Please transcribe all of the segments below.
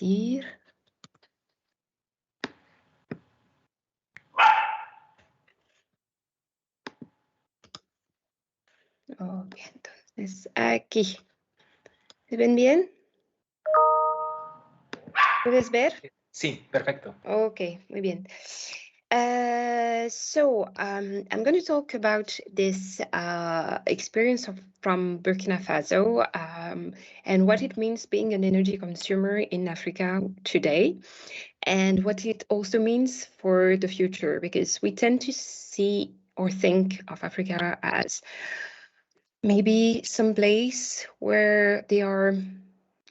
compartir. Ok, entonces aquí. ¿Se ven bien? ¿Puedes ver? Sí, perfecto. Okay, muy bien. I'm going to talk about this experience from Burkina Faso and what it means being an energy consumer in Africa today, and what it also means for the future, because we tend to see or think of Africa as maybe some place where they are.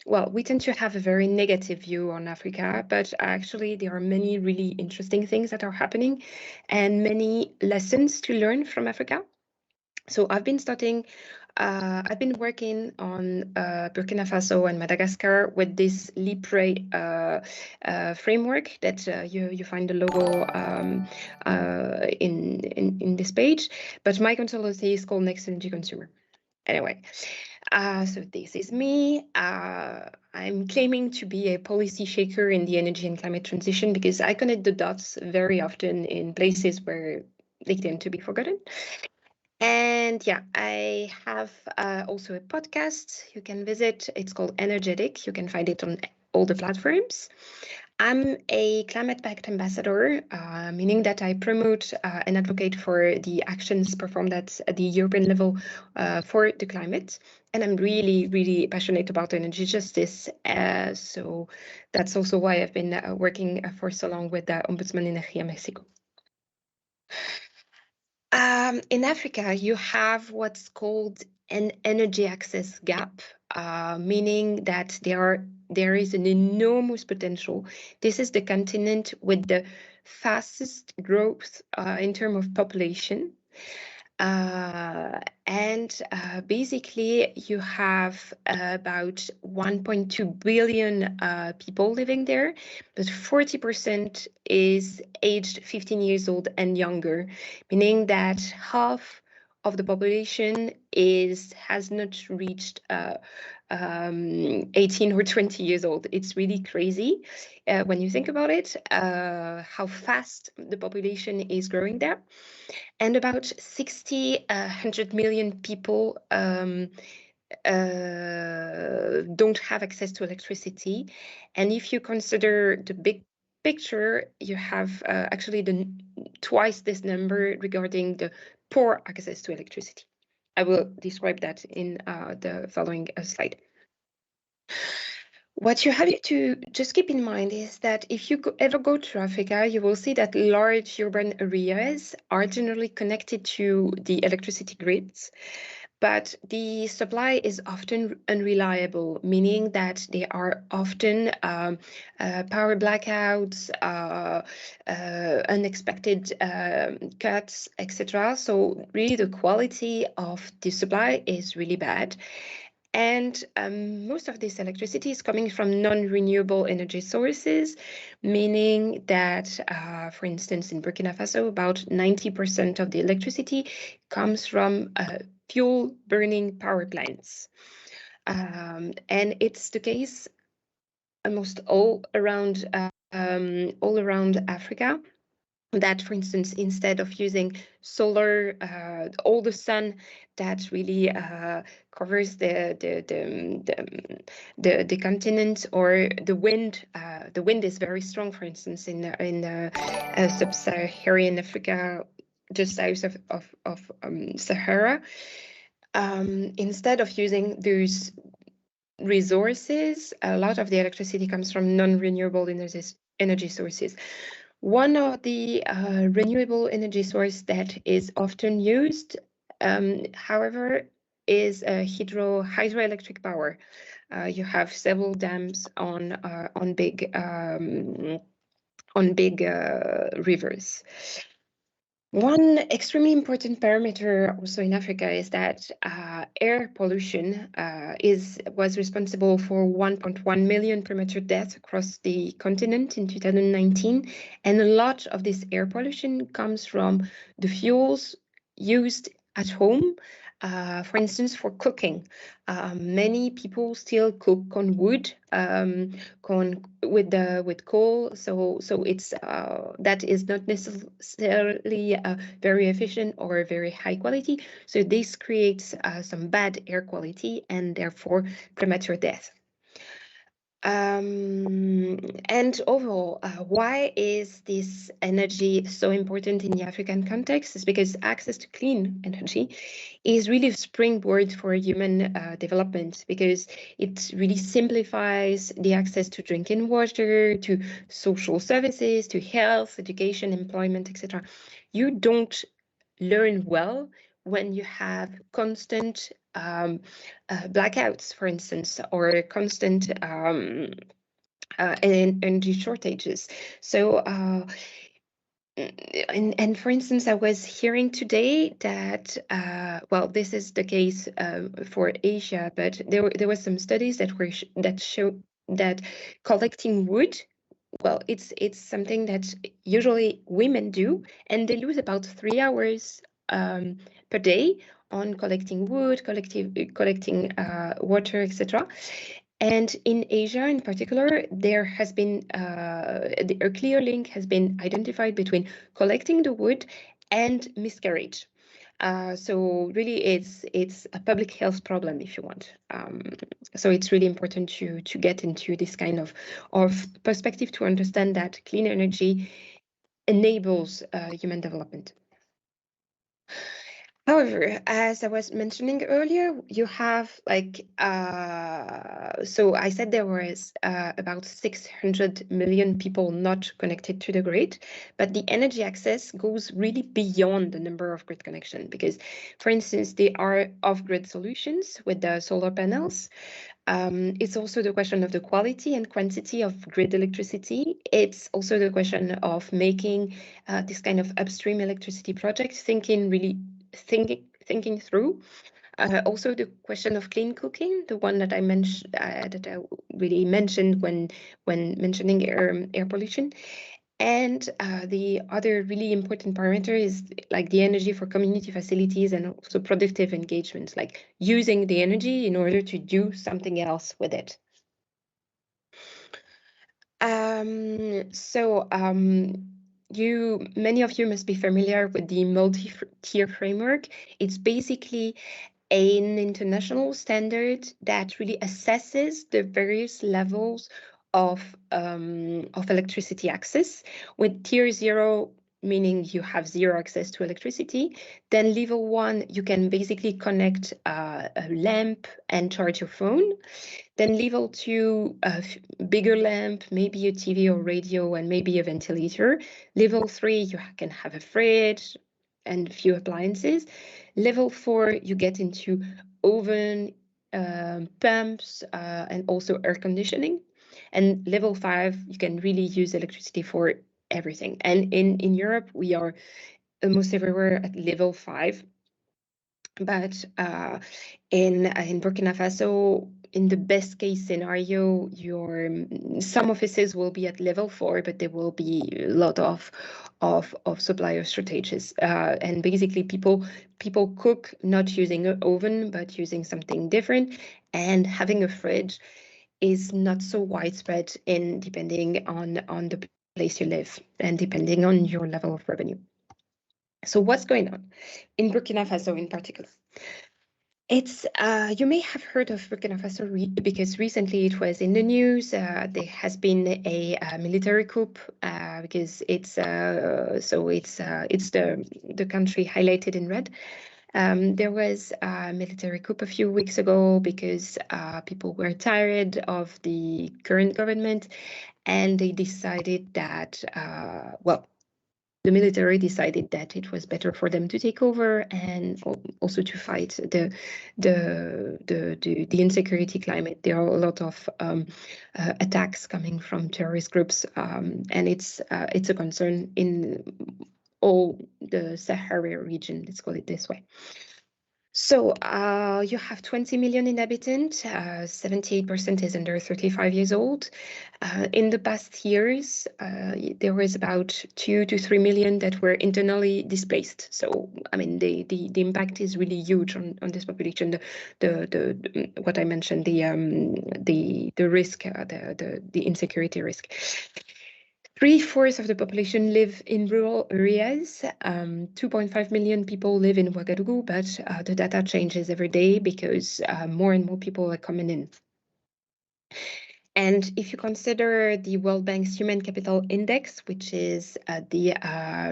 Well, we tend to have a very negative view on Africa, but actually there are many really interesting things that are happening and many lessons to learn from Africa. So I've been working on Burkina Faso and Madagascar with this Libre framework that you find the logo in this page. But my consultancy is called Next Energy Consumer. Anyway, so this is me. I'm claiming to be a policy shaker in the energy and climate transition because I connect the dots very often in places where they tend to be forgotten. And yeah, I have also a podcast you can visit. It's called Energetic. You can find it on all the platforms. I'm a climate pact ambassador, meaning that I promote and advocate for the actions performed at the European level for the climate. And I'm really, really passionate about energy justice. So that's also why I've been working for so long with the Ombudsman Energía Mexico. In Africa, you have what's called an energy access gap, meaning that there is an enormous potential. This is the continent with the fastest growth in terms of population. Basically, you have about 1.2 billion people living there, but 40% is aged 15 years old and younger, meaning that half of the population has not reached 18 or 20 years old. It's really crazy when you think about it, how fast the population is growing there. And about 100 million people don't have access to electricity. And if you consider the big picture, you have actually twice this number regarding the poor access to electricity. I will describe that in the following slide. What you have to just keep in mind is that if you ever go to Africa, you will see that large urban areas are generally connected to the electricity grids, but the supply is often unreliable, meaning that there are often power blackouts, unexpected cuts, etc. So really the quality of the supply is really bad. And most of this electricity is coming from non-renewable energy sources, meaning that, for instance, in Burkina Faso, about 90% of the electricity comes from fuel-burning power plants. And it's the case almost all around Africa. That, for instance, instead of using solar, all the sun that really covers the continent, or the wind is very strong, for instance, in sub-Saharan Africa, just south of Sahara. Instead of using those resources, a lot of the electricity comes from non-renewable energy sources. One of the renewable energy source that is often used, however, is hydroelectric power. You have several dams on big rivers. One extremely important parameter also in Africa is that air pollution was responsible for 1.1 million premature deaths across the continent in 2019, and a lot of this air pollution comes from the fuels used at home For instance, for cooking, many people still cook on wood, with coal. So it's that is not necessarily very efficient or very high quality. So this creates some bad air quality and therefore premature death. And overall, why is this energy so important in the African context? Is because access to clean energy is really a springboard for human development, because it really simplifies the access to drinking water, to social services, to health, education, employment, etc. You don't learn well when you have constant blackouts, for instance, or constant energy shortages. So, and for instance, I was hearing today that, well, this is the case for Asia, but there were some studies that show that collecting wood, well, it's something that usually women do, and they lose about 3 hours per day on collecting wood, collecting water, etc. And in Asia, in particular, there has been a clear link has been identified between collecting the wood and miscarriage. So really, it's a public health problem, if you want. So it's really important to get into this kind of perspective to understand that clean energy enables human development. However, as I was mentioning earlier, you have like, so I said there was about 600 million people not connected to the grid, but the energy access goes really beyond the number of grid connection, because, for instance, there are off-grid solutions with the solar panels. It's also the question of the quality and quantity of grid electricity. It's also the question of making this kind of upstream electricity project, thinking through. Also the question of clean cooking, the one that I mentioned, that I really mentioned when mentioning air pollution. And the other really important parameter is like the energy for community facilities and also productive engagement, like using the energy in order to do something else with it. Many of you must be familiar with the multi-tier framework. It's basically an international standard that really assesses the various levels of electricity access, with tier 0 meaning you have 0 access to electricity. Then level 1, you can basically connect a lamp and charge your phone. Then level 2, a bigger lamp, maybe a TV or radio, and maybe a ventilator. Level 3, you can have a fridge and a few appliances. Level 4, you get into oven, pumps, and also air conditioning. And level 5, you can really use electricity for everything. And in Europe, we are almost everywhere at level 5. But in Burkina Faso, in the best case scenario, some offices will be at level 4, but there will be a lot of supplier shortages. And basically, people cook not using an oven, but using something different. And having a fridge is not so widespread depending on the place you live and depending on your level of revenue. So what's going on in Burkina Faso in particular? It's you may have heard of Burkina Faso because recently it was in the news. There has been a military coup because it's the country highlighted in red. There was a military coup a few weeks ago because people were tired of the current government, and they decided that the military decided that it was better for them to take over and also to fight the insecurity climate. There are a lot of attacks coming from terrorist groups, and it's a concern in all the Sahara region. Let's call it this way. So you have 20 million inhabitants, 78% is under 35 years old. In the past years, there was about 2 to 3 million that were internally displaced. So, I mean, the impact is really huge on this population. The what I mentioned, the risk, the insecurity risk. 3/4 of the population live in rural areas. 2.5 million people live in Ouagadougou, but the data changes every day because more and more people are coming in. And if you consider the World Bank's Human Capital Index, which is the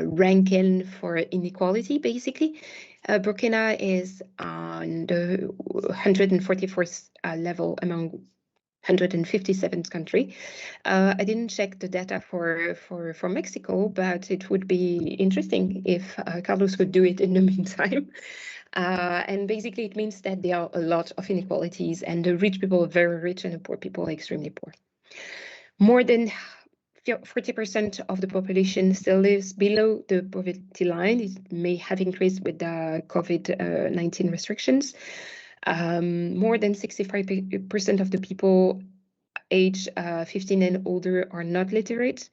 ranking for inequality, basically, Burkina is on the 144th level among 157th country. I didn't check the data for Mexico, but it would be interesting if Carlos could do it in the meantime. And basically, it means that there are a lot of inequalities, and the rich people are very rich and the poor people are extremely poor. More than 40% of the population still lives below the poverty line. It may have increased with the COVID-19 restrictions. More than 65% of the people age 15 and older are not literate.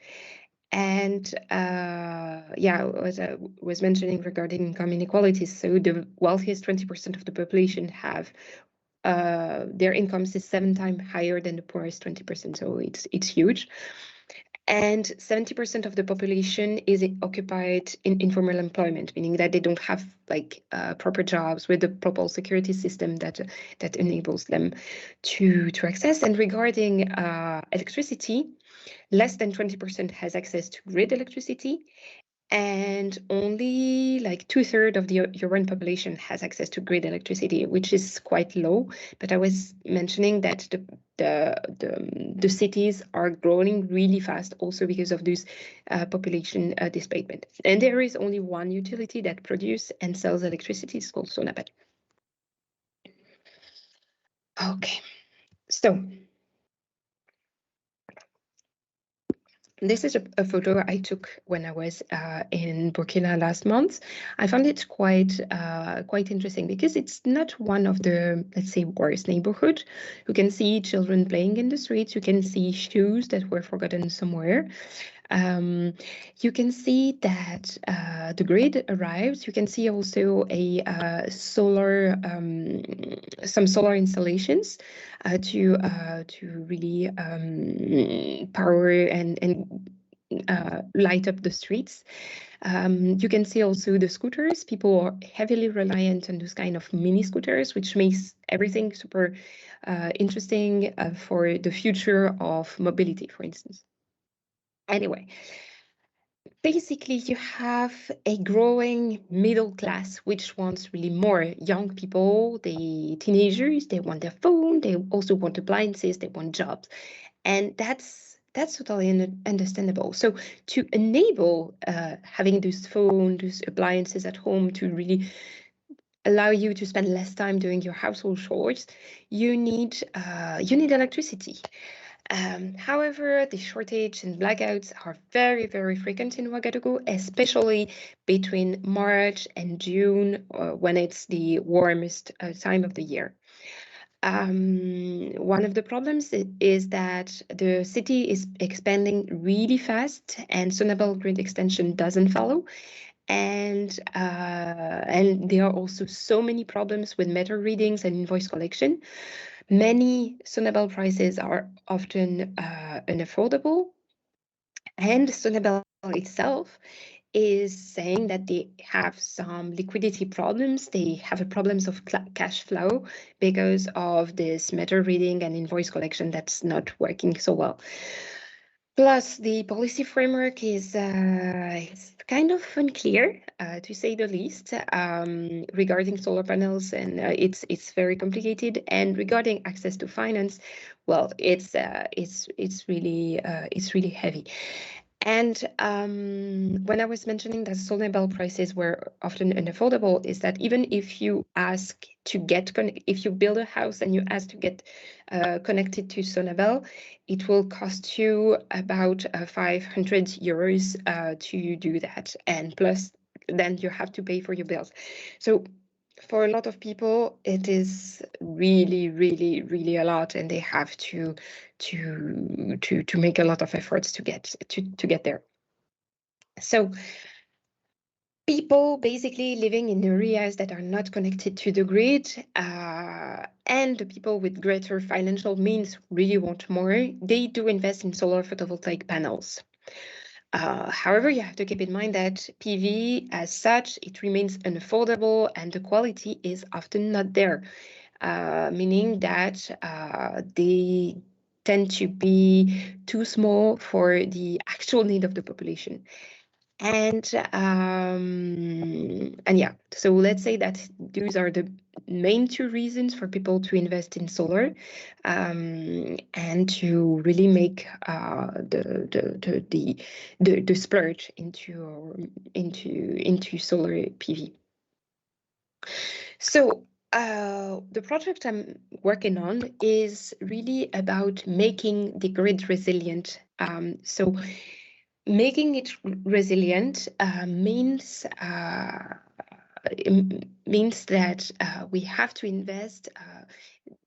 And as I was mentioning regarding income inequalities, so the wealthiest 20% of the population have their incomes is 7 times higher than the poorest 20%. So it's huge. And 70% of the population is occupied in informal employment, meaning that they don't have like proper jobs with the proper security system that enables them to access. And regarding electricity, less than 20% has access to grid electricity, and only like 2/3 of the urban population has access to grid electricity, which is quite low. But I was mentioning that the cities are growing really fast, also because of this population displacement. And there is only one utility that produces and sells electricity. It's called Sonabel. Okay, so this is a photo I took when I was in Burkina last month. I found it quite interesting because it's not one of the, let's say, worst neighborhood. You can see children playing in the streets. You can see shoes that were forgotten somewhere. You can see that the grid arrives. You can see also a some solar installations to really power and light up the streets. You can see also the scooters. People are heavily reliant on those kind of mini scooters, which makes everything super interesting for the future of mobility, for instance. Anyway, basically you have a growing middle class which wants really more. Young people, the teenagers, they want their phone, they also want appliances, they want jobs, and that's totally understandable. So to enable having this phone, these appliances at home, to really allow you to spend less time doing your household chores, you need electricity. However, the shortage and blackouts are very, very frequent in Ouagadougou, especially between March and June, when it's the warmest time of the year. One of the problems is that the city is expanding really fast, and Sonabel grid extension doesn't follow. And there are also so many problems with meter readings and invoice collection. Many Sonabel prices are often unaffordable, and Sonabel itself is saying that they have some liquidity problems. They have a problems of cash flow because of this meter reading and invoice collection that's not working so well. Plus, the policy framework is kind of unclear, to say the least, regarding solar panels, and it's very complicated. And regarding access to finance, well, it's really heavy. And when I was mentioning that Sonabel prices were often unaffordable, is that even if you ask to get if you build a house and you ask to get connected to Sonabel, it will cost you about 500 euros to do that, and plus then you have to pay for your bills. So for a lot of people, it is really, really, really a lot, and they have to make a lot of efforts to get there. So people basically living in areas that are not connected to the grid, and the people with greater financial means really want more, they do invest in solar photovoltaic panels. However, you have to keep in mind that PV as such, it remains unaffordable and the quality is often not there, meaning that they tend to be too small for the actual need of the population. And yeah, so let's say that those are the main two reasons for people to invest in solar, and to really make the splurge into solar PV. So the project I'm working on is really about making the grid resilient. So making it resilient means that we have to invest.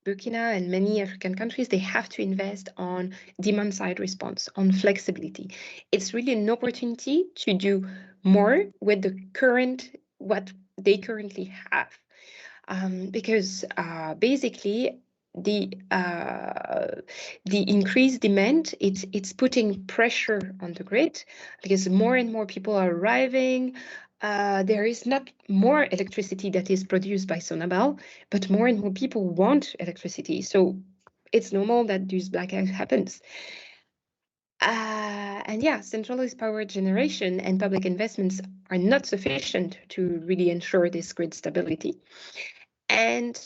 Burkina and many African countries, they have to invest on demand side response, on flexibility. It's really an opportunity to do more with what they currently have. Because basically the increased demand, it's putting pressure on the grid, because more and more people are arriving. There is not more electricity that is produced by Sonabel, but more and more people want electricity. So it's normal that this blackout happens. And yeah, centralized power generation and public investments are not sufficient to really ensure this grid stability. And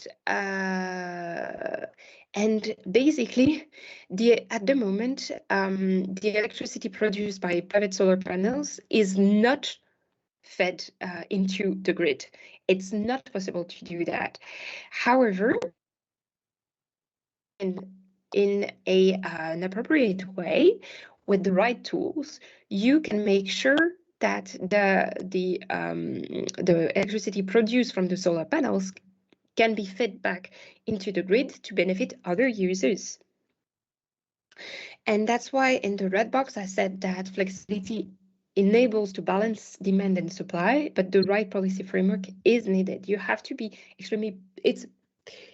basically, at the moment, the electricity produced by private solar panels is not fed into the grid. It's not possible to do that. However, in an appropriate way, with the right tools, you can make sure that the electricity produced from the solar panels can be fed back into the grid to benefit other users. And that's why in the red box, I said that flexibility enables to balance demand and supply, but the right policy framework is needed. You have to be it's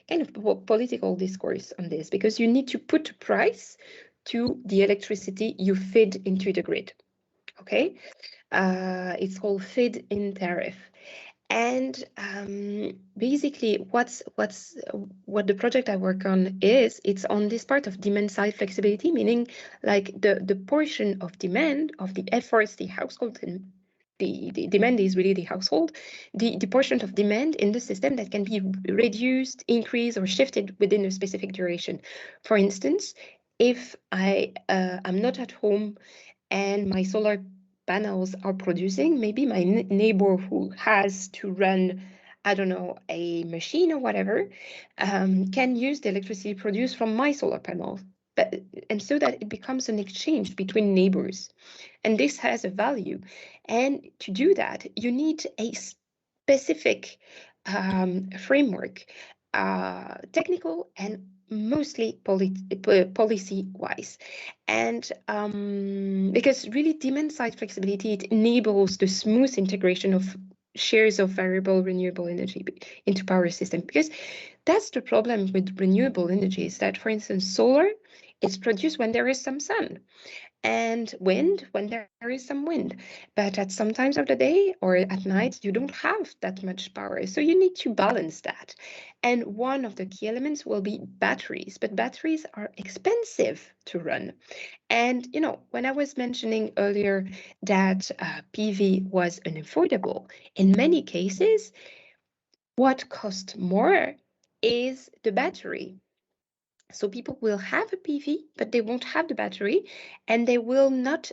kind of political discourse on this, because you need to put a price to the electricity you feed into the grid. Okay, it's called feed-in tariff. And basically, what the project I work on is, it's on this part of demand side flexibility, meaning like the portion of demand of the efforts the household, and the demand is really the household, the portion of demand in the system that can be reduced, increased, or shifted within a specific duration. For instance, if I'm not at home and my solar panels are producing, maybe my neighbor who has to run, I don't know, a machine or whatever, can use the electricity produced from my solar panels. And so that it becomes an exchange between neighbors. And this has a value. And to do that, you need a specific framework, technical and mostly policy-wise. And because really demand side flexibility, it enables the smooth integration of shares of variable renewable energy into power system. Because that's the problem with renewable energy, is that, for instance, solar is produced when there is some sun, and wind when there is some wind. But at some times of the day or at night, you don't have that much power. So you need to balance that. And one of the key elements will be batteries, but batteries are expensive to run. And, you know, when I was mentioning earlier that PV was unaffordable, in many cases, what costs more is the battery. So people will have a PV, but they won't have the battery, and they will not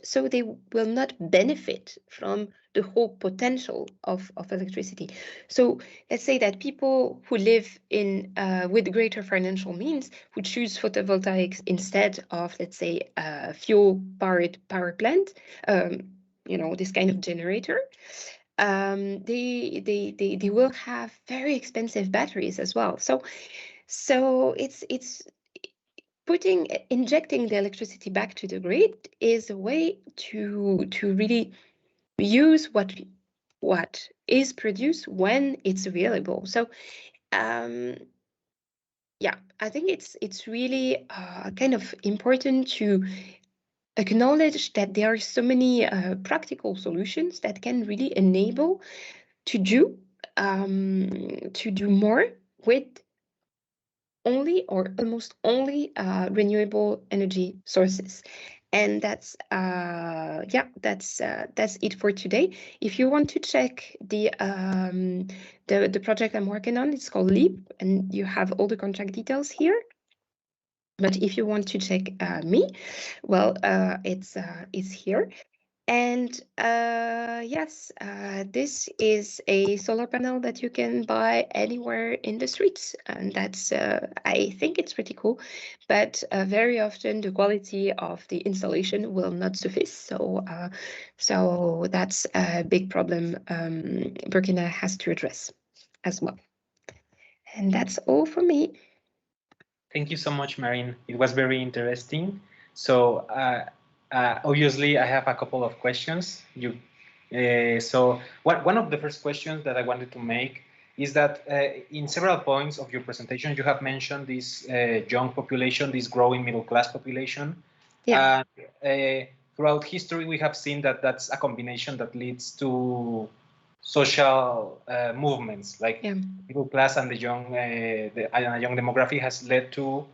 benefit from the whole potential of electricity. So let's say that people who live in with greater financial means who choose photovoltaics instead of, let's say, fuel-powered power plant, you know, this kind of generator, they will have very expensive batteries as well. So it's injecting the electricity back to the grid is a way to really use what is produced when it's available. So yeah, I think it's really kind of important to acknowledge that there are so many practical solutions that can really enable to do more with only or almost only renewable energy sources. And that's it for today. If you want to check the project I'm working on, it's called LEAP, and you have all the contract details here. But if you want to check me, well, it's here. And yes, this is a solar panel that you can buy anywhere in the streets, and that's I think it's pretty cool. But very often the quality of the installation will not suffice. So that's a big problem Burkina has to address as well. And that's all for me. Thank you so much, Marine. It was very interesting. So obviously, I have a couple of questions. So one of the first questions that I wanted to make is that in several points of your presentation, you have mentioned this young population, this growing middle class population. Yeah. Throughout history, we have seen that that's a combination that leads to social movements, like middle class and the young demographic has led to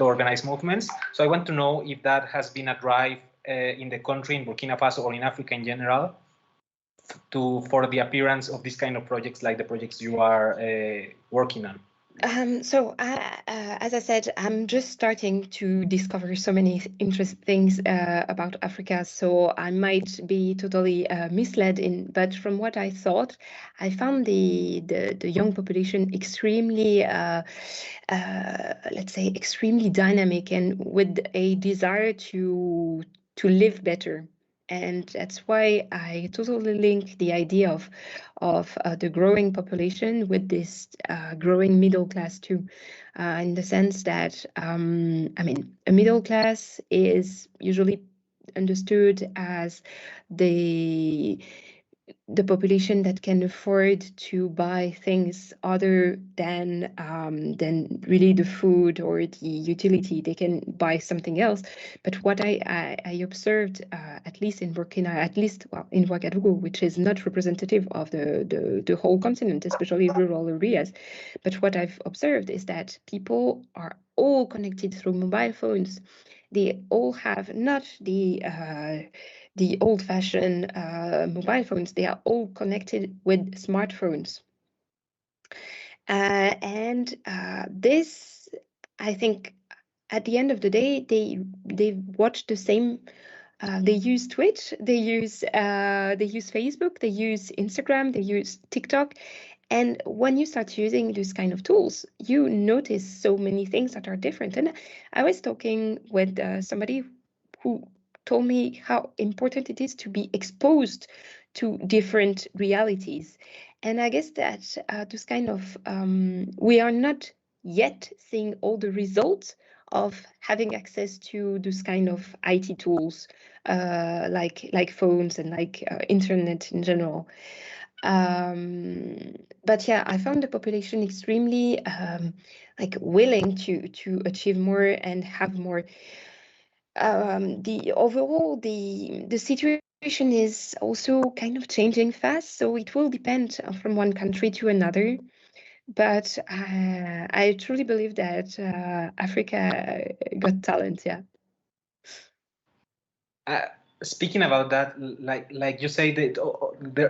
organize movements. So I want to know if that has been a drive in the country, in Burkina Faso, or in Africa in general, for the appearance of this kind of projects, like the projects you are working on. So as I said, I'm just starting to discover so many interesting things about Africa, so I might be totally misled but from what I thought, I found the young population extremely, let's say, extremely dynamic and with a desire to live better. And that's why I totally link the idea of the growing population with this growing middle class too, in the sense that, I mean, a middle class is usually understood as the population that can afford to buy things other than really the food or the utility. They can buy something else. But what I observed, at least in Burkina, in Ouagadougou, which is not representative of the whole continent, especially rural areas. But what I've observed is that people are all connected through mobile phones. They all have not the old-fashioned mobile phones. They are all connected with smartphones. And this, I think, at the end of the day, they watch the same. They use Twitch, they use Facebook, they use Instagram, they use TikTok. And when you start using these kind of tools, you notice so many things that are different. And I was talking with somebody who told me how important it is to be exposed to different realities. And I guess that this kind of, we are not yet seeing all the results of having access to this kind of IT tools, like phones and like internet in general. But yeah, I found the population extremely like willing to achieve more and have more. The situation is also kind of changing fast, so it will depend from one country to another. But I truly believe that Africa got talent. Yeah. Speaking about that, like you say, that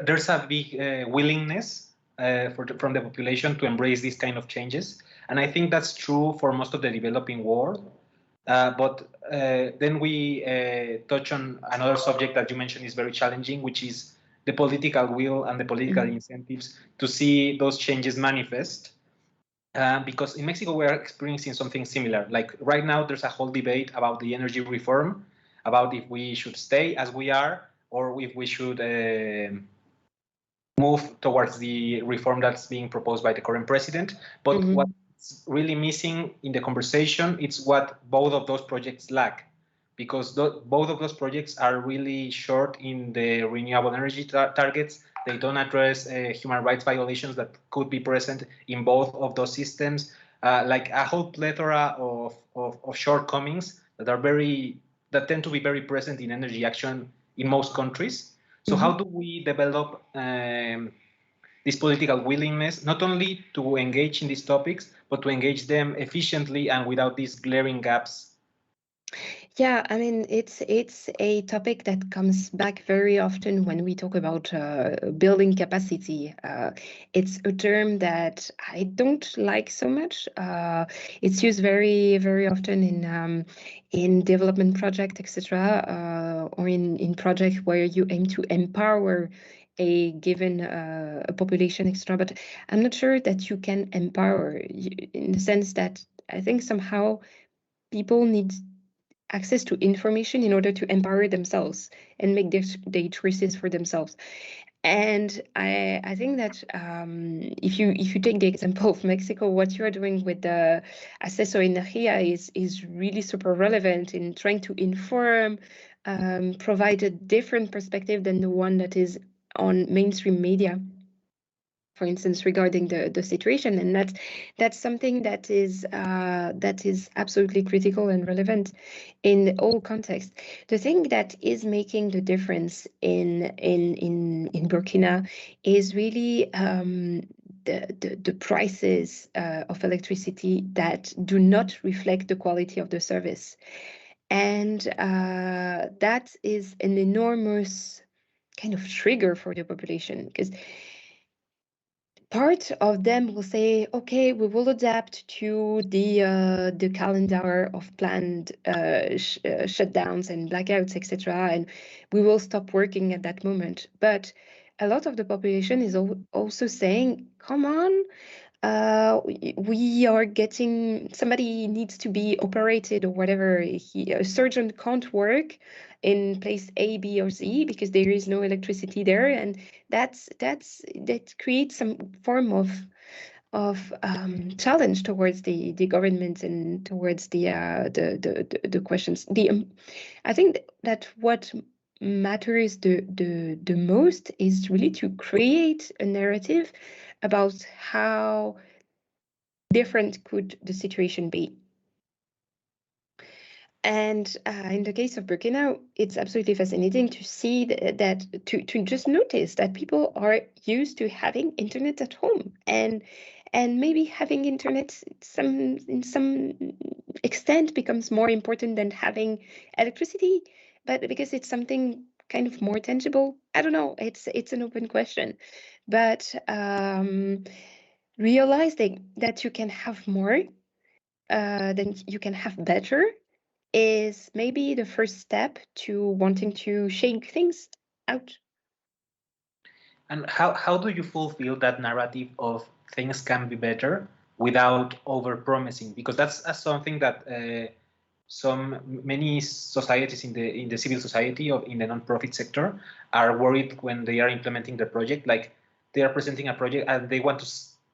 there's a big willingness from the population to embrace these kind of changes, and I think that's true for most of the developing world. But then we touch on another subject that you mentioned is very challenging, which is the political will and the political incentives to see those changes manifest. Because in Mexico, we are experiencing something similar. Like right now, there's a whole debate about the energy reform, about if we should stay as we are or if we should move towards the reform that's being proposed by the current president. But what's really missing in the conversation, it's what both of those projects lack, because both of those projects are really short in the renewable energy targets. They don't address human rights violations that could be present in both of those systems, like a whole plethora of shortcomings that tend to be very present in energy action in most countries. So how do we develop this political willingness, not only to engage in these topics, but to engage them efficiently and without these glaring gaps? Yeah, I mean, it's a topic that comes back very often when we talk about building capacity. It's a term that I don't like so much. It's used very, very often in development projects, etc., or in projects where you aim to empower a given a population, etc. But I'm not sure that you can empower in the sense that I think somehow people need access to information in order to empower themselves and make their choices for themselves. And I think that if you take the example of Mexico, what you are doing with the Acceso Energía is really super relevant in trying to inform, provide a different perspective than the one that is on mainstream media, for instance, regarding the situation. And that's something that is absolutely critical and relevant in all contexts. The thing that is making the difference in Burkina is really the prices of electricity that do not reflect the quality of the service. And that is an enormous kind of trigger for the population, because part of them will say, okay, we will adapt to the calendar of planned shutdowns and blackouts, etc., and we will stop working at that moment. But a lot of the population is also saying, come on, we are getting, somebody needs to be operated or whatever. A surgeon can't work in place A, B, or C because there is no electricity there, and that creates some form of challenge towards the government and towards the questions. I think that what matters the most is really to create a narrative about how different could the situation be. And in the case of Burkina, it's absolutely fascinating to see that to just notice that people are used to having internet at home, and maybe having internet in some extent becomes more important than having electricity, but because it's something kind of more tangible. I don't know. It's an open question, but realizing that you can have more, then you can have better, is maybe the first step to wanting to shake things out. And how do you fulfill that narrative of things can be better without over-promising? Because that's something that many societies in the civil society in the non-profit sector are worried when they are implementing the project. Like, they are presenting a project and they want to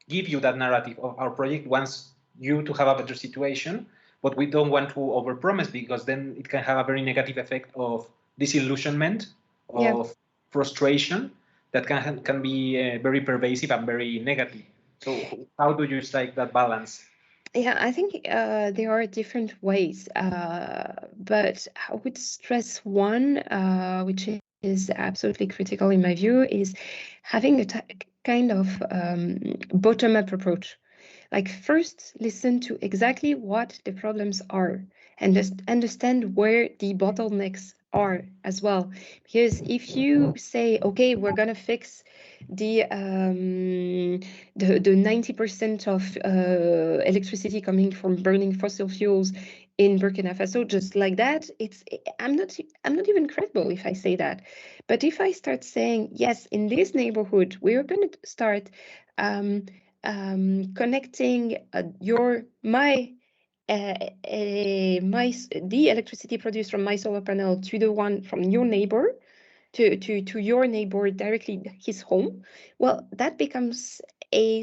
give you that narrative of our project wants you to have a better situation, but we don't want to overpromise, because then it can have a very negative effect of disillusionment, of frustration, that can be very pervasive and very negative. So how do you strike that balance? Yeah, I think there are different ways, but I would stress one, which is absolutely critical in my view, is having a kind of bottom-up approach. Like, first, listen to exactly what the problems are and just understand where the bottlenecks are as well. Because if you say, okay, we're going to fix the 90% of electricity coming from burning fossil fuels in Burkina Faso, just like that, I'm not even credible if I say that. But if I start saying, yes, in this neighborhood, we're going to start connecting the electricity produced from my solar panel to the one from your neighbor, to your neighbor directly, his home, well, that becomes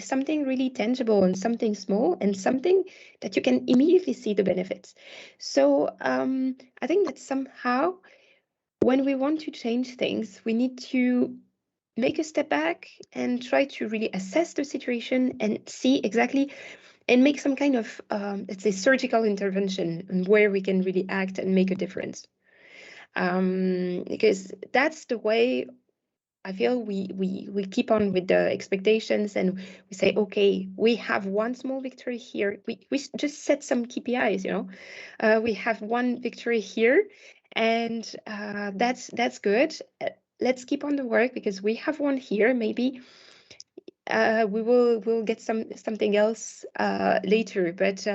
something really tangible and something small and something that you can immediately see the benefits. So I think that somehow when we want to change things, we need to make a step back and try to really assess the situation and see exactly and make some kind of, let's say, surgical intervention and where we can really act and make a difference. Because that's the way I feel we keep on with the expectations and we say, okay, we have one small victory here. We just set some KPIs, we have one victory here, and that's good. Let's keep on the work because we have one here. Maybe we'll get something else later, but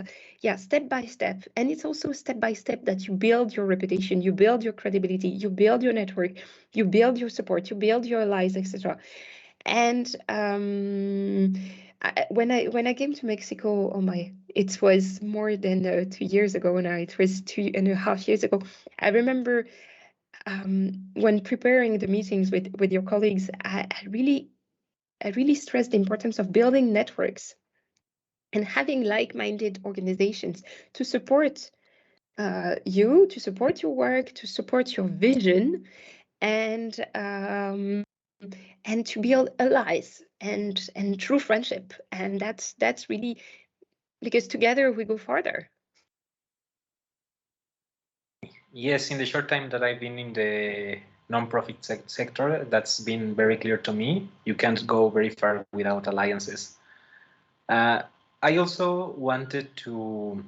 yeah, step by step. And it's also step by step that you build your reputation, you build your credibility, you build your network, you build your support, you build your allies, etc. And when I came to Mexico, it was more than 2 years ago now. It was 2.5 years ago. I remember when preparing the meetings with your colleagues, I really stress the importance of building networks and having like-minded organizations to support you, to support your work, to support your vision, and to build allies and true friendship. And that's really because together we go farther. Yes, in the short time that I've been in the non-profit sector, that's been very clear to me. You can't go very far without alliances. I also wanted to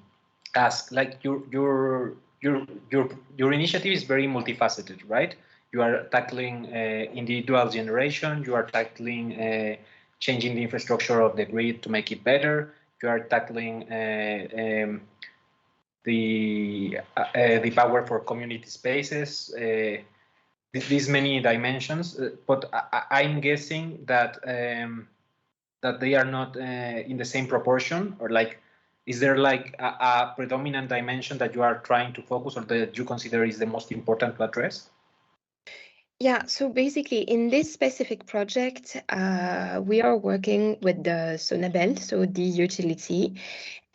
ask, like your initiative is very multifaceted, right? You are tackling individual generation. You are tackling changing the infrastructure of the grid to make it better. You are tackling the power for community spaces. These many dimensions, but I'm guessing that that they are not in the same proportion, or like, is there like a predominant dimension that you are trying to focus or that you consider is the most important to address? Yeah, so basically in this specific project, we are working with the Sonabel, so the utility,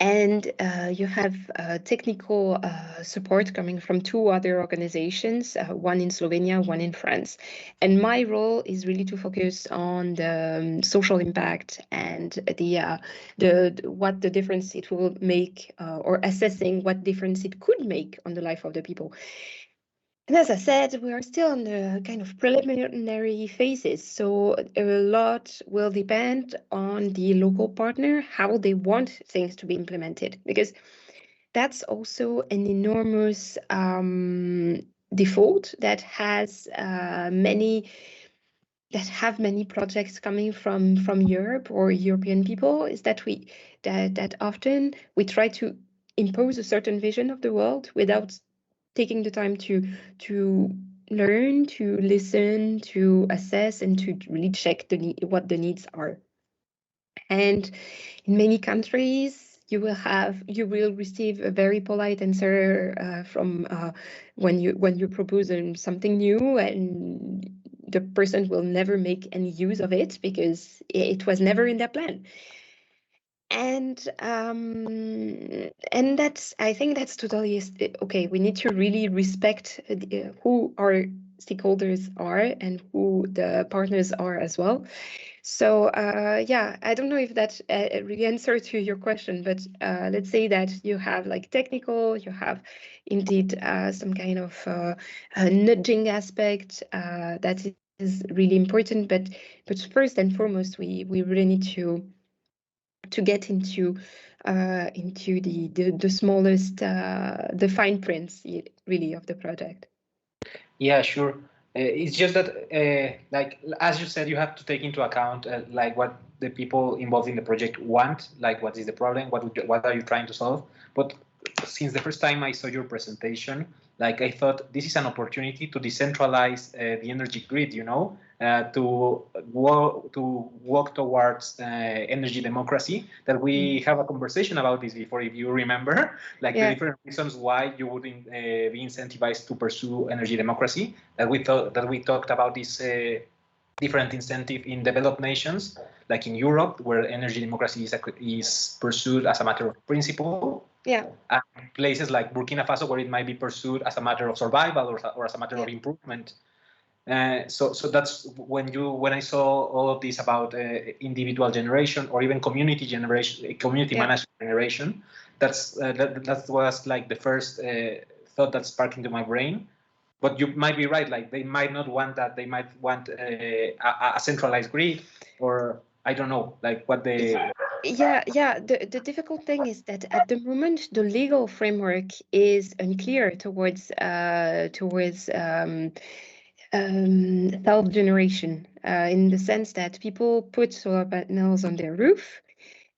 and you have technical support coming from two other organizations, one in Slovenia, one in France. And my role is really to focus on the social impact and the what the difference it will make, or assessing what difference it could make on the life of the people. And as I said, we are still in the kind of preliminary phases, so a lot will depend on the local partner, how they want things to be implemented, because that's also an enormous default that has many projects coming from Europe or European people, is that that often we try to impose a certain vision of the world without taking the time to learn, to listen, to assess, and to really check what the needs are. And in many countries, you will receive a very polite answer from when you propose something new, and the person will never make any use of it because it was never in their plan. And I think that's totally okay. We need to really respect who our stakeholders are and who the partners are as well. So yeah, I don't know if that really answered to your question, but let's say that you have like technical, you have indeed some kind of nudging aspect that is really important. But first and foremost, we really need to get into the smallest, the fine prints really of the project. Yeah, sure. It's just that, like as you said, you have to take into account like what the people involved in the project want, like what is the problem, what are you trying to solve. But since the first time I saw your presentation, Like I thought this is an opportunity to decentralize the energy grid, to walk towards energy democracy. That we have a conversation about this before, if you remember, like the different reasons why you wouldn't be incentivized to pursue energy democracy. That we talked about this different incentive in developed nations, like in Europe, where energy democracy is pursued as a matter of principle. Yeah. And places like Burkina Faso, where it might be pursued as a matter of survival or as a matter of improvement. So that's when I saw all of this about individual generation or even community generation, community managed generation. That was like the first thought that sparked into my brain. But you might be right. Like they might not want that. They might want a centralized grid, or I don't know, like what they. Yeah. The difficult thing is that at the moment the legal framework is unclear towards self-generation, in the sense that people put solar panels on their roof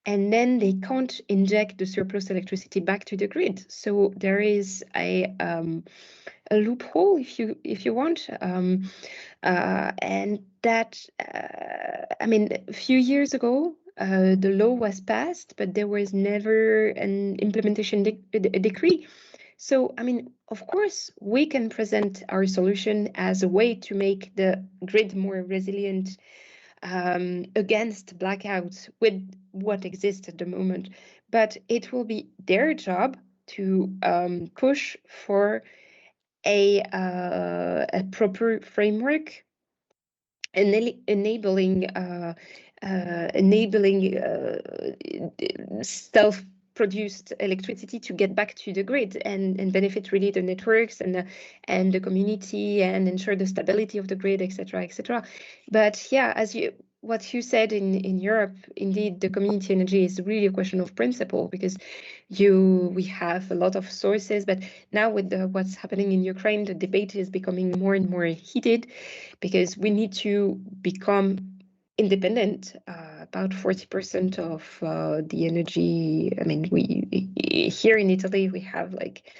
and then they can't inject the surplus electricity back to the grid. So there is a loophole, if you want, and that I mean, a few years ago the law was passed, but there was never an implementation decree. So, I mean, of course, we can present our solution as a way to make the grid more resilient against blackouts with what exists at the moment. But it will be their job to push for a proper framework enabling self-produced electricity to get back to the grid and benefit really the networks and the community and ensure the stability of the grid, etc., etc. But yeah, what you said in Europe, indeed, the community energy is really a question of principle, because we have a lot of sources, but now with what's happening in Ukraine, the debate is becoming more and more heated, because we need to become independent. About 40% of the energy. I mean, here in Italy we have like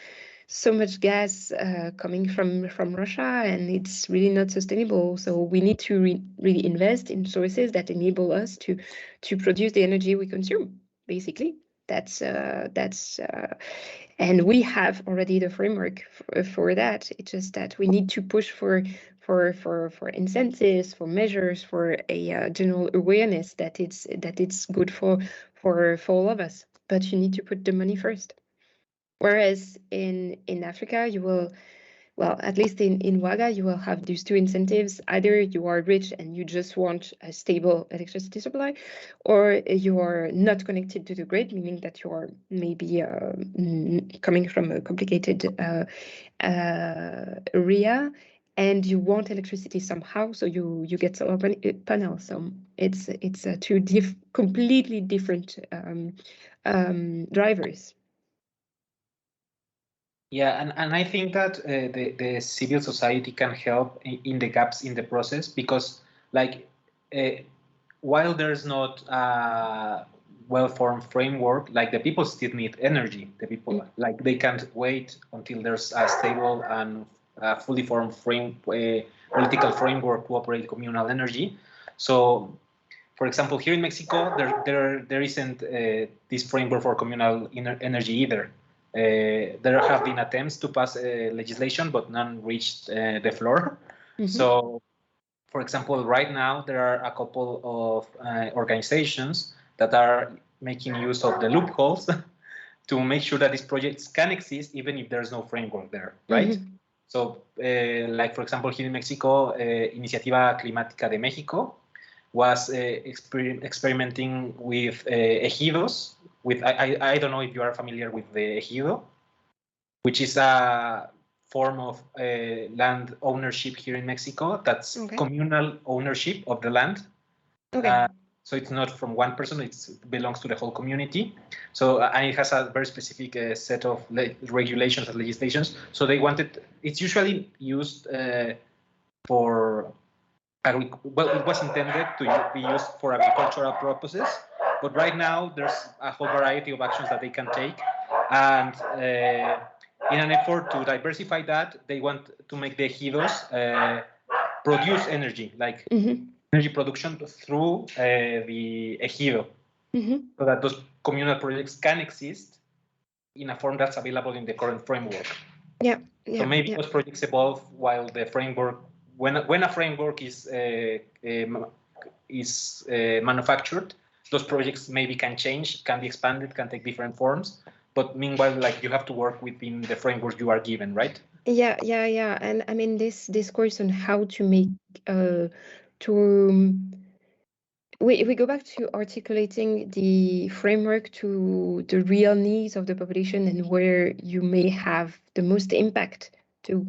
so much gas coming from Russia, and it's really not sustainable. So we need to really invest in sources that enable us to produce the energy we consume. Basically, that's and we have already the framework for that. It's just that we need to push for incentives, for measures, for a general awareness that it's good for all of us. But you need to put the money first. Whereas in Africa, you will, well, at least in Ouaga, you will have these two incentives. Either you are rich and you just want a stable electricity supply, or you are not connected to the grid, meaning that you are maybe coming from a complicated area, and you want electricity somehow, so you get solar panels. So it's two completely different drivers. Yeah, and I think that the civil society can help in the gaps in the process, because like while there's not a well-formed framework, like the people still need energy. The people like they can't wait until there's a stable and fully formed political framework to operate communal energy. So, for example, here in Mexico, there isn't this framework for communal energy either. There have been attempts to pass legislation, but none reached the floor. So, for example, right now there are a couple of organizations that are making use of the loopholes to make sure that these projects can exist even if there's no framework there, right? So, like for example, here in Mexico, Iniciativa Climática de México was experimenting with ejidos. I don't know if you are familiar with the ejido, which is a form of land ownership here in Mexico. That's communal ownership of the land. So it's not from one person, it belongs to the whole community. So and it has a very specific set of regulations and legislations. So they wanted, it's usually used for, well, it was intended to be used for agricultural purposes, but right now there's a whole variety of actions that they can take. And in an effort to diversify that, they want to make the ejidos produce energy, like energy production through the ejido, so that those communal projects can exist in a form that's available in the current framework. So maybe those projects evolve while the framework, when a framework is manufactured, those projects maybe can change, can be expanded, can take different forms. But meanwhile, like, you have to work within the framework you are given, right? Yeah. And I mean, this course on how to make we go back to articulating the framework to the real needs of the population and where you may have the most impact to.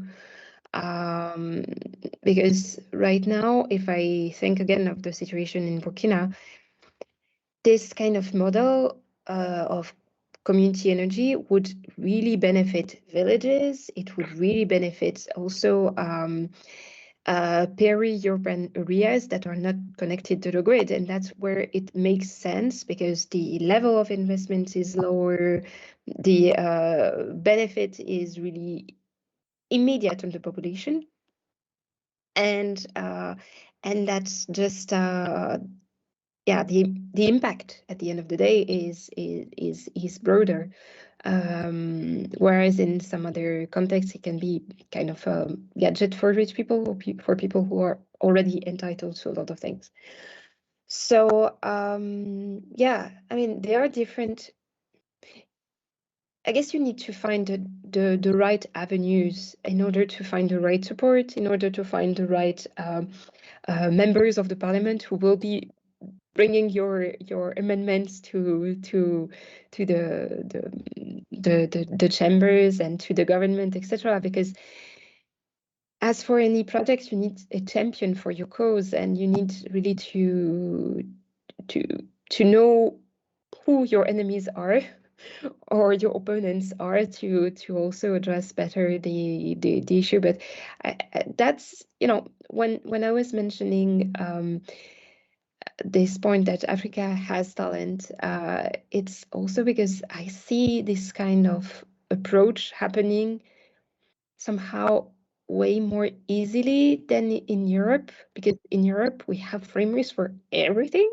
Because right now, if I think again of the situation in Burkina, this kind of model of community energy would really benefit villages. It would really benefit also peri-urban areas that are not connected to the grid. And that's where it makes sense because the level of investment is lower. The benefit is really immediate on the population. And that's just the impact at the end of the day is broader, whereas in some other contexts it can be kind of a gadget for rich people or for people who are already entitled to a lot of things. So I mean, they are different. I guess you need to find the right avenues in order to find the right support, in order to find the right members of the parliament who will be bringing your amendments to the chambers and to the government, etc. Because as for any project, you need a champion for your cause, and you need really to know who your enemies are or your opponents are to also address better the issue. But that's, you know, when I was mentioning this point that Africa has talent, it's also because I see this kind of approach happening somehow way more easily than in Europe, because in Europe we have frameworks for everything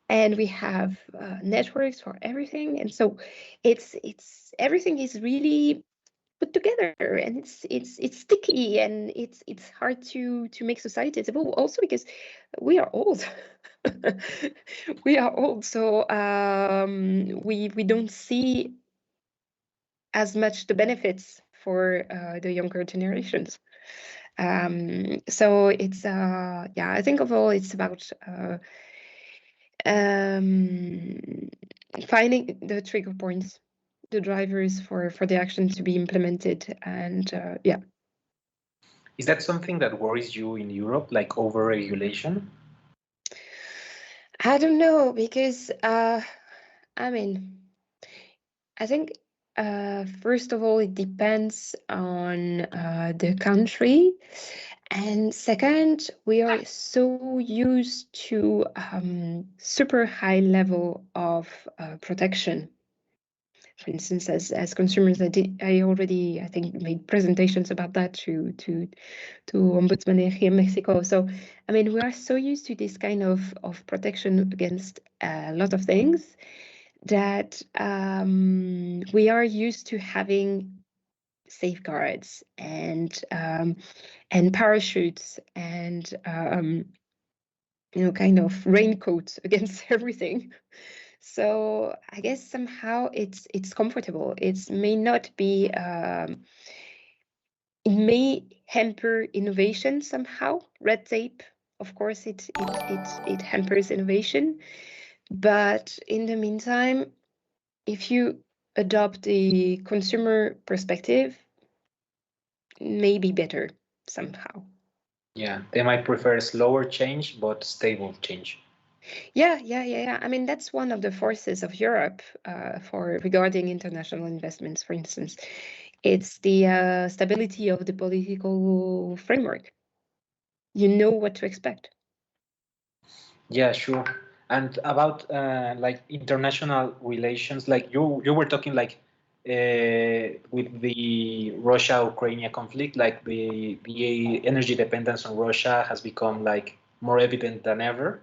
and we have networks for everything, and so it's everything is really put together, and it's sticky, and it's hard to make societies evolve. Also because we are old. We are old, so we don't see as much the benefits for the younger generations. So it's I think overall it's about finding the trigger points, the drivers for the action to be implemented, and Is that something that worries you in Europe, like over-regulation? I don't know, because I mean, I think first of all it depends on the country, and second, we are so used to super high level of protection. For instance, as consumers, I already made presentations about that to Ombudsman Energía in Mexico. So I mean, we are so used to this kind of protection against a lot of things that we are used to having safeguards and parachutes and kind of raincoats against everything. So I guess somehow it's comfortable. It may not be. It may hamper innovation somehow. Red tape, of course, it hampers innovation. But in the meantime, if you adopt the consumer perspective, maybe better somehow. Yeah, they might prefer slower change but stable change. Yeah. I mean, that's one of the forces of Europe for regarding international investments, for instance. It's the stability of the political framework. You know what to expect. Yeah, sure. And about like international relations, like you were talking like with the Russia-Ukraine conflict, like the energy dependence on Russia has become like more evident than ever.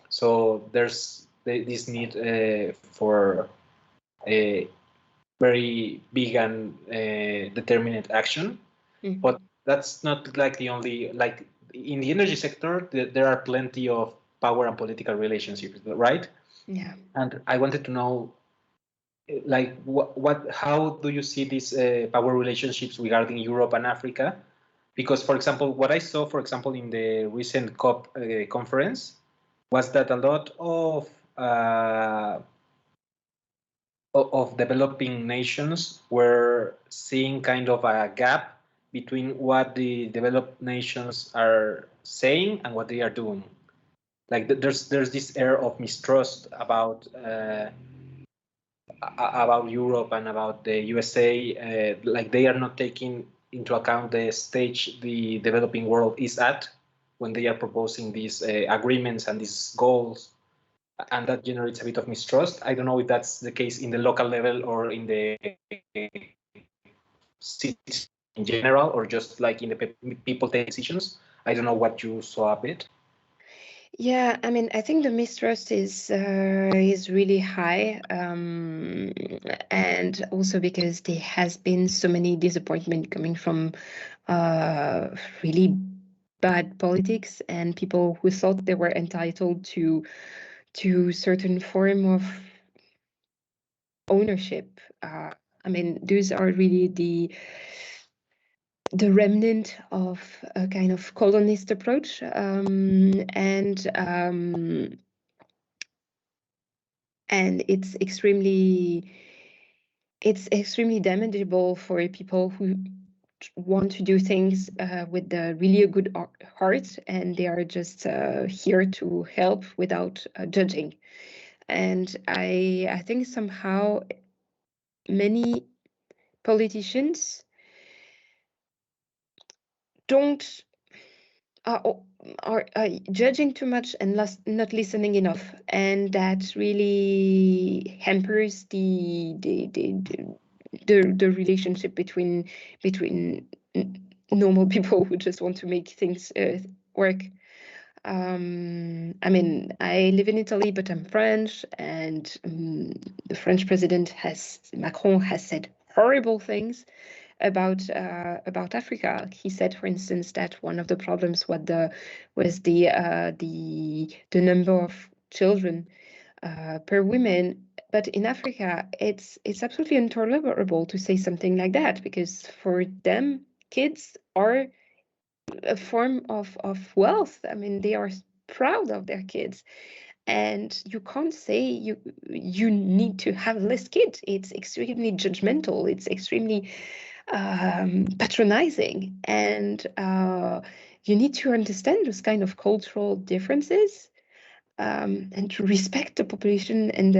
So there's this need for a very big and determined action. Mm-hmm. But that's not like the only, like in the energy sector, there are plenty of power and political relationships, right? Yeah. And I wanted to know, like, how do you see these power relationships regarding Europe and Africa? Because, for example, what I saw, for example, in the recent COP conference was that a lot of developing nations were seeing kind of a gap between what the developed nations are saying and what they are doing. Like there's this air of mistrust about Europe and about the USA. Like they are not taking into account the stage the developing world is at when they are proposing these agreements and these goals. And that generates a bit of mistrust. I don't know if that's the case in the local level or in the cities in general, or just like in the people take decisions. I don't know what you saw a bit. Yeah, I mean, I think the mistrust is really high, and also because there has been so many disappointment coming from really bad politics and people who thought they were entitled to certain form of ownership. I mean, those are really the remnant of a kind of colonist approach, and it's extremely damageable for people who want to do things with really a good heart, and they are just here to help without judging. And I think somehow many politicians are judging too much and not listening enough, and that really hampers the relationship between normal people who just want to make things work. I mean, I live in Italy, but I'm French, and the French president Macron has said horrible things about Africa. He said, for instance, that one of the problems was the number of children per woman. But in Africa, it's absolutely intolerable to say something like that, because for them, kids are a form of wealth. I mean, they are proud of their kids, and you can't say you need to have less kids. It's extremely judgmental. It's extremely patronizing, and you need to understand those kind of cultural differences, and to respect the population and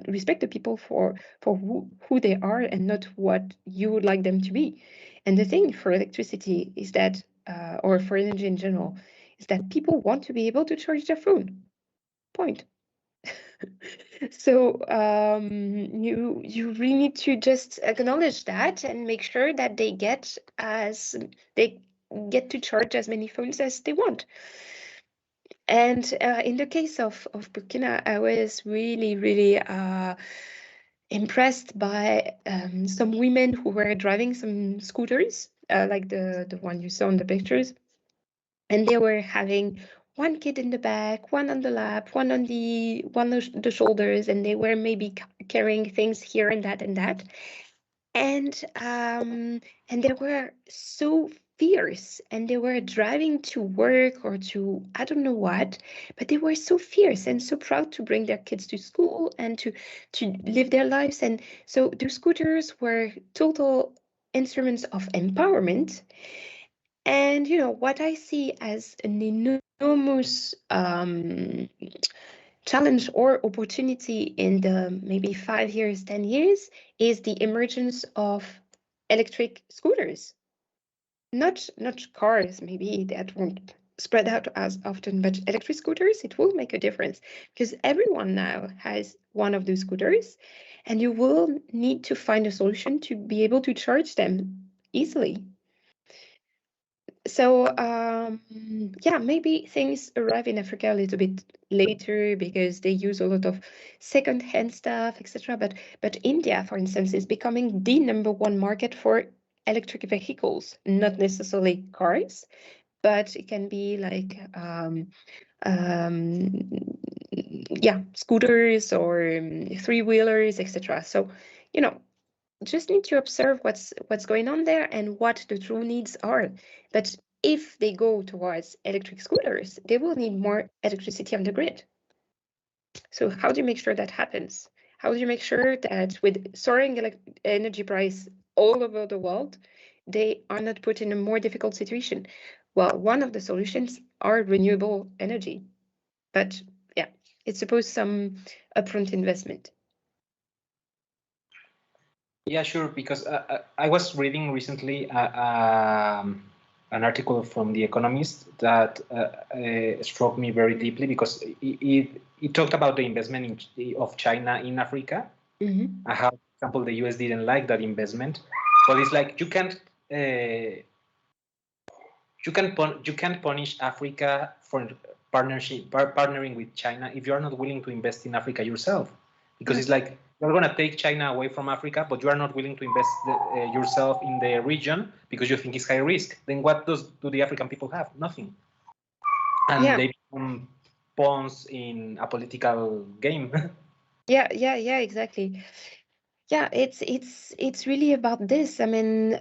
respect the people for who they are and not what you would like them to be. And the thing for electricity is that, or for energy in general, is that people want to be able to charge their phone. Point. So you really need to just acknowledge that and make sure that they get to charge as many phones as they want. And in the case of Burkina, I was really impressed by some women who were driving some scooters, like the one you saw in the pictures, and they were having one kid in the back, one on the lap, one on the shoulders, and they were maybe carrying things here and that. And they were so fierce, and they were driving to work or to I don't know what, but they were so fierce and so proud to bring their kids to school and to live their lives. And so the scooters were total instruments of empowerment. And what I see as an enormous challenge or opportunity in the maybe 5 years, 10 years is the emergence of electric scooters. Not cars, maybe that won't spread out as often, but electric scooters, it will make a difference because everyone now has one of those scooters, and you will need to find a solution to be able to charge them easily. So yeah, maybe things arrive in Africa a little bit later because they use a lot of second-hand stuff, etc. But India, for instance, is becoming the #1 market for electric vehicles, not necessarily cars, but it can be like yeah, scooters or three-wheelers, etc. So, you know, just need to observe what's going on there and what the true needs are. But if they go towards electric scooters, they will need more electricity on the grid. So how do you make sure that happens? How do you make sure that with soaring energy price all over the world, they are not put in a more difficult situation? Well, one of the solutions are renewable energy. But yeah, it's supposed some upfront investment. Yeah, sure. Because I was reading recently an article from The Economist that struck me very deeply because it talked about the investment of China in Africa. Mm-hmm. How, for example, the US didn't like that investment, but it's like you can't punish Africa for partnering with China if you are not willing to invest in Africa yourself, because it's like you're going to take China away from Africa, but you are not willing to invest yourself in the region because you think it's high risk. Then what do the African people have? Nothing. And they become pawns in a political game. Yeah, exactly. Yeah, it's really about this. I mean,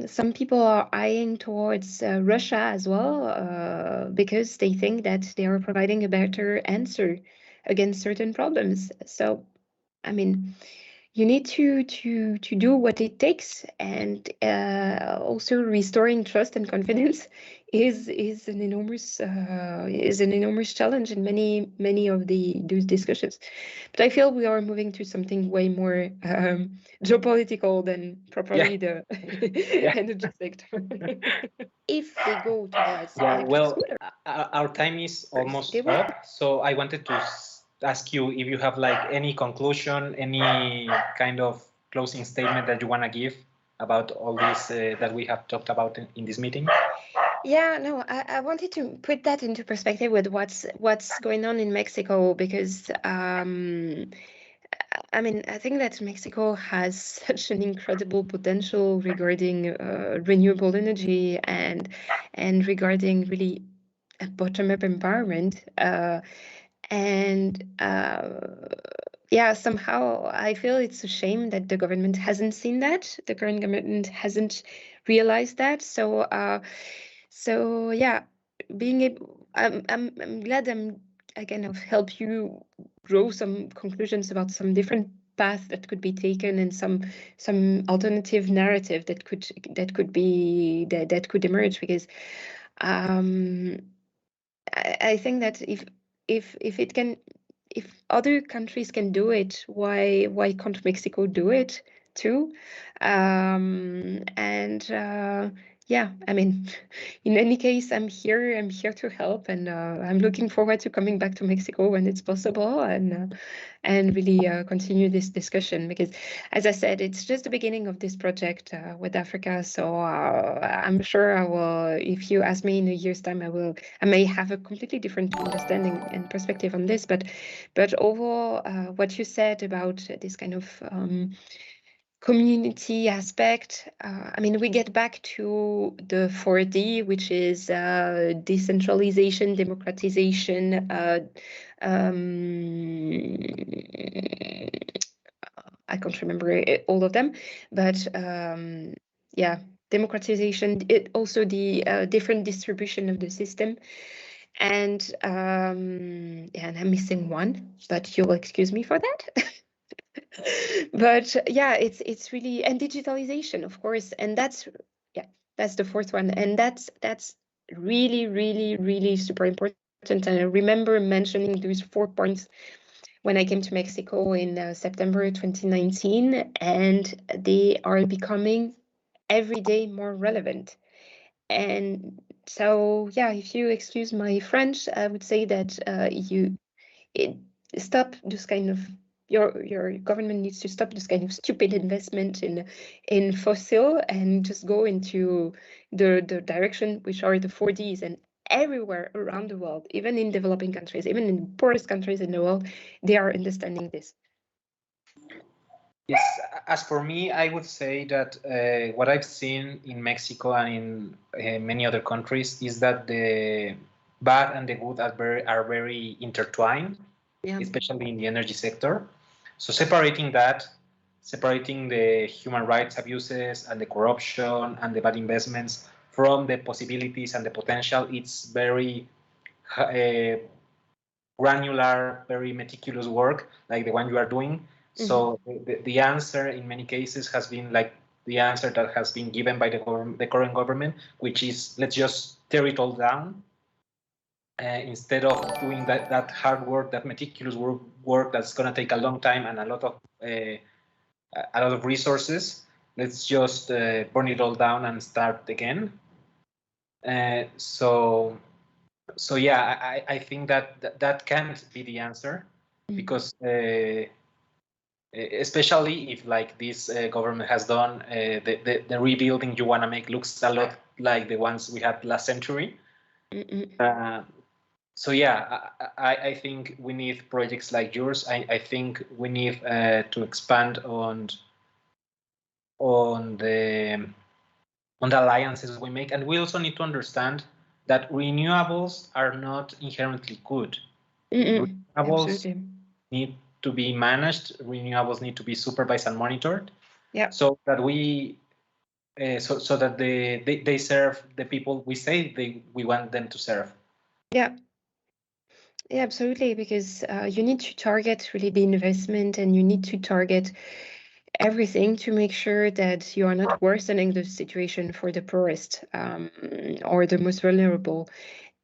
some people are eyeing towards Russia as well because they think that they are providing a better answer against certain problems. So, I mean, you need to do what it takes, and also restoring trust and confidence is an enormous challenge in many of those discussions. But I feel we are moving to something way more geopolitical than properly the energy sector. If they go towards well, our time is almost up, so I wanted to ask you if you have like any conclusion, any kind of closing statement that you want to give about all this that we have talked about in this meeting. Yeah, no, I wanted to put that into perspective with what's going on in Mexico, because I mean, I think that Mexico has such an incredible potential regarding renewable energy and regarding really a bottom-up empowerment. Yeah, somehow I feel it's a shame that the government hasn't seen that. The current government hasn't realized that. So yeah, being able, I'm glad I kind of help you grow some conclusions about some different paths that could be taken and some alternative narrative that could emerge, because I think that if other countries can do it, why can't Mexico do it too? Yeah, I mean, in any case, I'm here to help, and I'm looking forward to coming back to Mexico when it's possible, and really continue this discussion, because, as I said, it's just the beginning of this project with Africa. So I'm sure I will, if you ask me in a year's time, I may have a completely different understanding and perspective on this, but overall, what you said about this kind of community aspect, I mean, we get back to the 4D, which is decentralization, democratization, I can't remember all of them, but yeah, democratization, it also the different distribution of the system. And and I'm missing one, but you'll excuse me for that. But yeah, it's really, and digitalization, of course, and that's the fourth one, and that's really super important. And I remember mentioning those 4 points when I came to Mexico in September 2019, and they are becoming every day more relevant. And So yeah, if you excuse my French, I would say that stop this kind of your government needs to stop this kind of stupid investment in fossil and just go into the direction which are the 4Ds, and everywhere around the world, even in developing countries, even in the poorest countries in the world, they are understanding this. Yes, as for me, I would say that what I've seen in Mexico and in many other countries is that the bad and the good are very intertwined, Yeah. especially in the energy sector. So separating that, separating the human rights abuses and the corruption and the bad investments from the possibilities and the potential, it's very granular, very meticulous work like the one you are doing. So the answer in many cases has been like the answer that has been given by the current government, which is let's just tear it all down instead of doing that hard work, that meticulous work that's going to take a long time and a lot of resources. Let's just burn it all down and start again. So yeah, I think that can't be the answer because especially if like this government has done the rebuilding you want to make looks a lot like the ones we had last century. So yeah, I think we need projects like yours. I think we need to expand on the alliances we make, and we also need to understand that renewables are not inherently good. Renewables Absolutely. need to be managed. Renewables need to be supervised and monitored. Yeah. So that we, so that they serve the people we say we want them to serve. Yeah. Yeah, absolutely. Because you need to target really the investment, and you need to target everything to make sure that you are not worsening the situation for the poorest or the most vulnerable.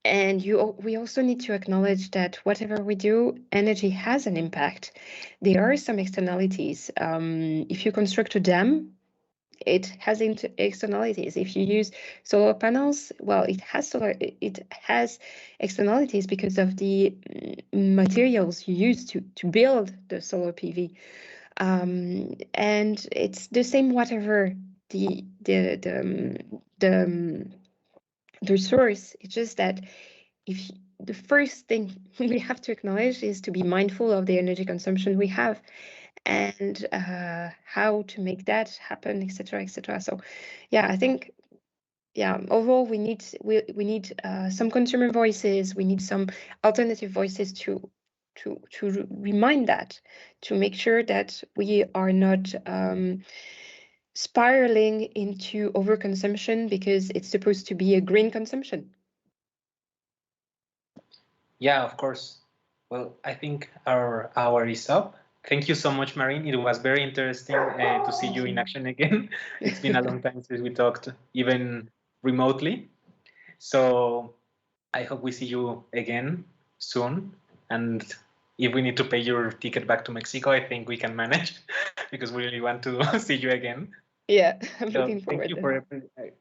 And we also need to acknowledge that whatever we do, energy has an impact. There are some externalities. If you construct a dam, it has externalities. If you use solar panels, well, it has externalities because of the materials you use to build the solar PV. And it's the same whatever the source. It's just that if the first thing we have to acknowledge is to be mindful of the energy consumption we have, and how to make that happen, etc., etc. So yeah, I think overall we need some consumer voices, we need some alternative voices to remind that, to make sure that we are not spiraling into overconsumption because it's supposed to be a green consumption. Yeah, of course. Well, I think our hour is up. Thank you so much, Marine. It was very interesting to see you in action again. It's been a long time since we talked, even remotely. So I hope we see you again soon. And if we need to pay your ticket back to Mexico, I think we can manage because we really want to see you again. Yeah, I'm looking forward.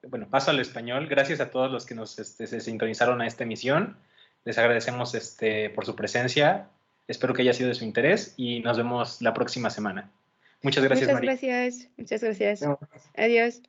Bueno, paso al español. Gracias a todos los que nos se sintonizaron a esta emisión. Les agradecemos por su presencia. Espero que haya sido de su interés y nos vemos la próxima semana. Muchas gracias, María. Muchas gracias. Adiós.